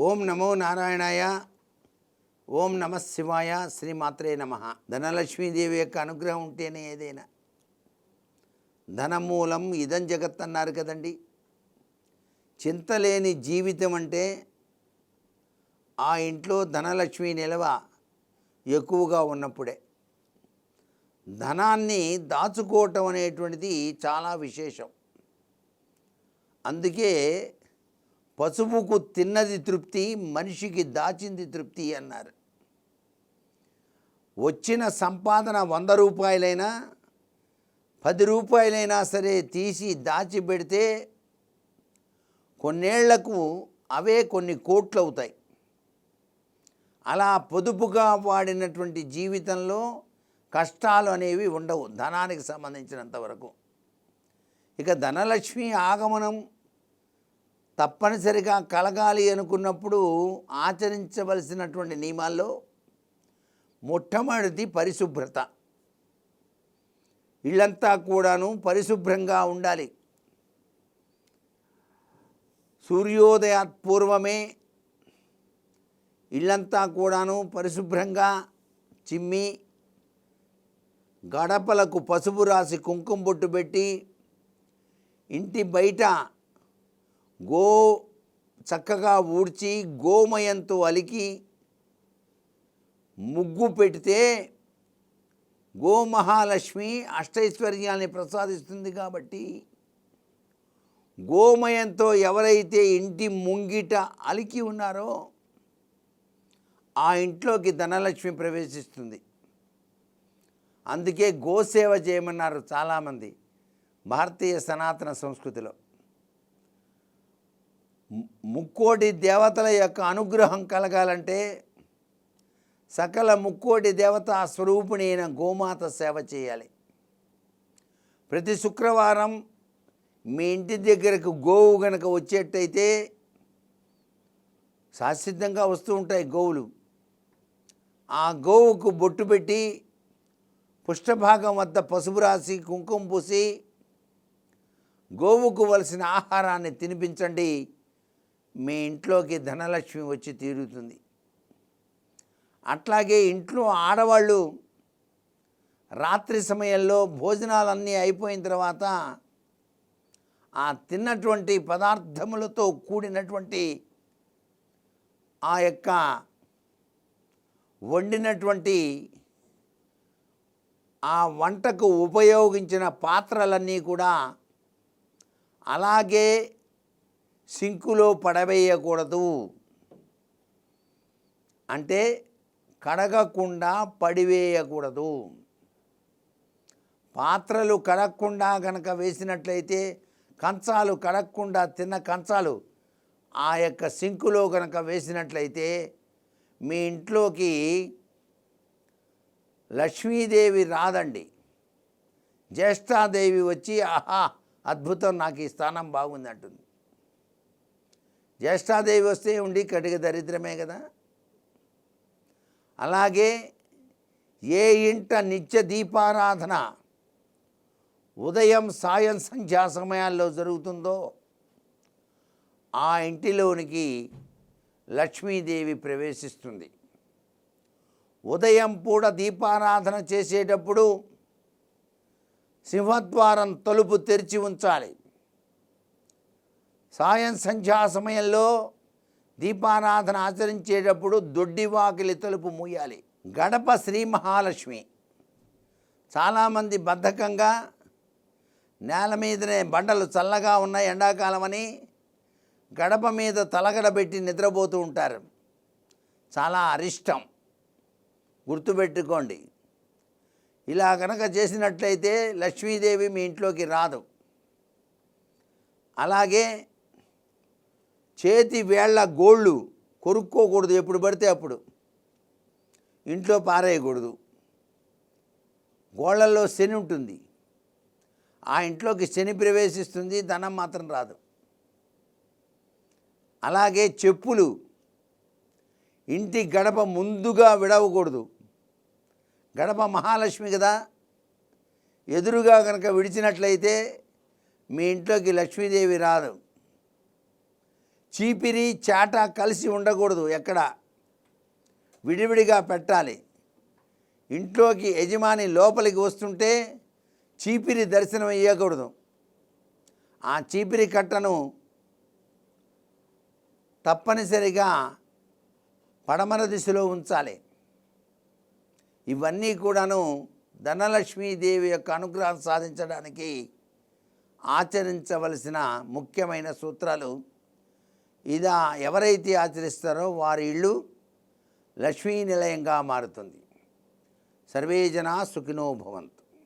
ఓం నమో నారాయణాయ. ఓం నమ శివాయ. శ్రీమాత్రే నమ. ధనలక్ష్మీదేవి యొక్క అనుగ్రహం ఉంటేనే ఏదైనా. ధనమూలం ఇదం జగత్ అన్నారు కదండి. చింతలేని జీవితం అంటే ఆ ఇంట్లో ధనలక్ష్మి నిలవ ఎక్కువగా ఉన్నప్పుడే. ధనాన్ని దాచుకోవటం అనేటువంటిది చాలా విశేషం. అందుకే పసుపుకు తిన్నది తృప్తి, మనిషికి దాచింది తృప్తి అన్నారు. వచ్చిన సంపాదన 100 రూపాయలైనా 10 రూపాయలైనా సరే తీసి దాచిపెడితే కొన్నేళ్లకు అవే కొన్ని కోట్లు అవుతాయి. అలా పొదుపుగా వాడినటువంటి జీవితంలో కష్టాలు అనేవి ఉండవు ధనానికి సంబంధించినంత వరకు. ఇక ధనలక్ష్మి ఆగమనం తప్పనిసరిగా కలగాలి అనుకున్నప్పుడు ఆచరించవలసినటువంటి నియమాల్లో మొట్టమొదటిది పరిశుభ్రత. ఇళ్ళంతా కూడాను పరిశుభ్రంగా ఉండాలి. సూర్యోదయాత్ పూర్వమే ఇళ్ళంతా కూడాను పరిశుభ్రంగా చిమ్మి గడపలకు పసుపు రాసి కుంకుమ బొట్టు పెట్టి ఇంటి బయట చక్కగా ఊడ్చి గోమయంతో అలికి ముగ్గు పెడితే గోమహాలక్ష్మి అష్టైశ్వర్యాన్ని ప్రసాదిస్తుంది. కాబట్టి గోమయంతో ఎవరైతే ఇంటి ముంగిట అలికి ఉన్నారో ఆ ఇంట్లోకి ధనలక్ష్మి ప్రవేశిస్తుంది. అందుకే గోసేవ చేయమన్నారు చాలామంది భారతీయ సనాతన సంస్కృతిలో. ముక్కోటి దేవతల యొక్క అనుగ్రహం కలగాలంటే సకల ముక్కోటి దేవతా స్వరూపిణి అయిన గోమాత సేవ చేయాలి. ప్రతి శుక్రవారం మీ ఇంటి దగ్గరకు గోవు గనక వచ్చేట్టయితే, శాశ్వతంగా వస్తూ ఉంటాయి గోవులు, ఆ గోవుకు బొట్టు పెట్టి పుష్టభాగం వద్ద పసుపు రాసి కుంకుమ పూసి గోవుకు వలసిన ఆహారాన్ని తినిపించండి. మీ ఇంట్లోకి ధనలక్ష్మి వచ్చి తీరుతుంది. అట్లాగే ఇంట్లో ఆడవాళ్ళు రాత్రి సమయంలో భోజనాలన్నీ అయిపోయిన తర్వాత ఆ తిన్నటువంటి పదార్థములతో కూడినటువంటి ఆ యొక్క వండినటువంటి ఆ వంటకు ఉపయోగించిన పాత్రలన్నీ కూడా అలాగే సింకులో పడవేయకూడదు. అంటే కడగకుండా పడివేయకూడదు. పాత్రలు కడగకుండా కనుక వేసినట్లయితే, కంచాలు కడగకుండా తిన్న కంచాలు ఆ యొక్క సింకులో కనుక వేసినట్లయితే మీ ఇంట్లోకి లక్ష్మీదేవి రాదండి. జ్యేష్ఠాదేవి వచ్చి ఆహా అద్భుతం, నాకు ఈ స్థానం బాగుంది అంటుంది. జ్యేష్ఠాదేవి వస్తే ఉండి కటిక దరిద్రమే కదా. అలాగే ఏ ఇంట నిత్య దీపారాధన ఉదయం సాయం సంధ్యా సమయాల్లో జరుగుతుందో ఆ ఇంటిలోనికి లక్ష్మీదేవి ప్రవేశిస్తుంది. ఉదయం పూట దీపారాధన చేసేటప్పుడు సింహద్వారం తలుపు తెరిచి ఉంచాలి. సాయం సంధ్యా సమయంలో దీపారాధన ఆచరించేటప్పుడు దొడ్డివాకిలి తలుపు మూయాలి. గడప శ్రీ మహాలక్ష్మి. చాలామంది బద్ధకంగా నేల మీదనే బండలు చల్లగా ఉన్నాయి ఎండాకాలమని గడప మీద తలగడబెట్టి నిద్రపోతూ ఉంటారు. చాలా అరిష్టం, గుర్తుపెట్టుకోండి. ఇలా కనుక చేసినట్లయితే లక్ష్మీదేవి మీ ఇంట్లోకి రాదు. అలాగే చేతి వేళ్ల గోళ్ళు కొరుక్కోకూడదు, ఎప్పుడు పడితే అప్పుడు ఇంట్లో పారేయకూడదు. గోళ్ళల్లో శని ఉంటుంది, ఆ ఇంట్లోకి శని ప్రవేశిస్తుంది, ధనం మాత్రం రాదు. అలాగే చెప్పులు ఇంటి గడప ముందుగా విడవకూడదు. గడప మహాలక్ష్మి కదా, ఎదురుగా కనుక విడిచినట్లయితే మీ ఇంట్లోకి లక్ష్మీదేవి రాదు. చీపిరి చాట కలిసి ఉండకూడదు, ఎక్కడ విడివిడిగా పెట్టాలి. ఇంట్లోకి యజమాని లోపలికి వస్తుంటే చీపిరి దర్శనం ఇవ్వకూడదు. ఆ చీపిరి కట్టను తప్పనిసరిగా పడమర దిశలో ఉంచాలి. ఇవన్నీ కూడాను ధనలక్ష్మీదేవి యొక్క అనుగ్రహం సాధించడానికి ఆచరించవలసిన ముఖ్యమైన సూత్రాలు. ఇలా ఎవరైతే ఆచరిస్తారో వారి ఇల్లు లక్ష్మీ నిలయంగా మారుతుంది. సర్వే జనా సుఖినో భవంతు.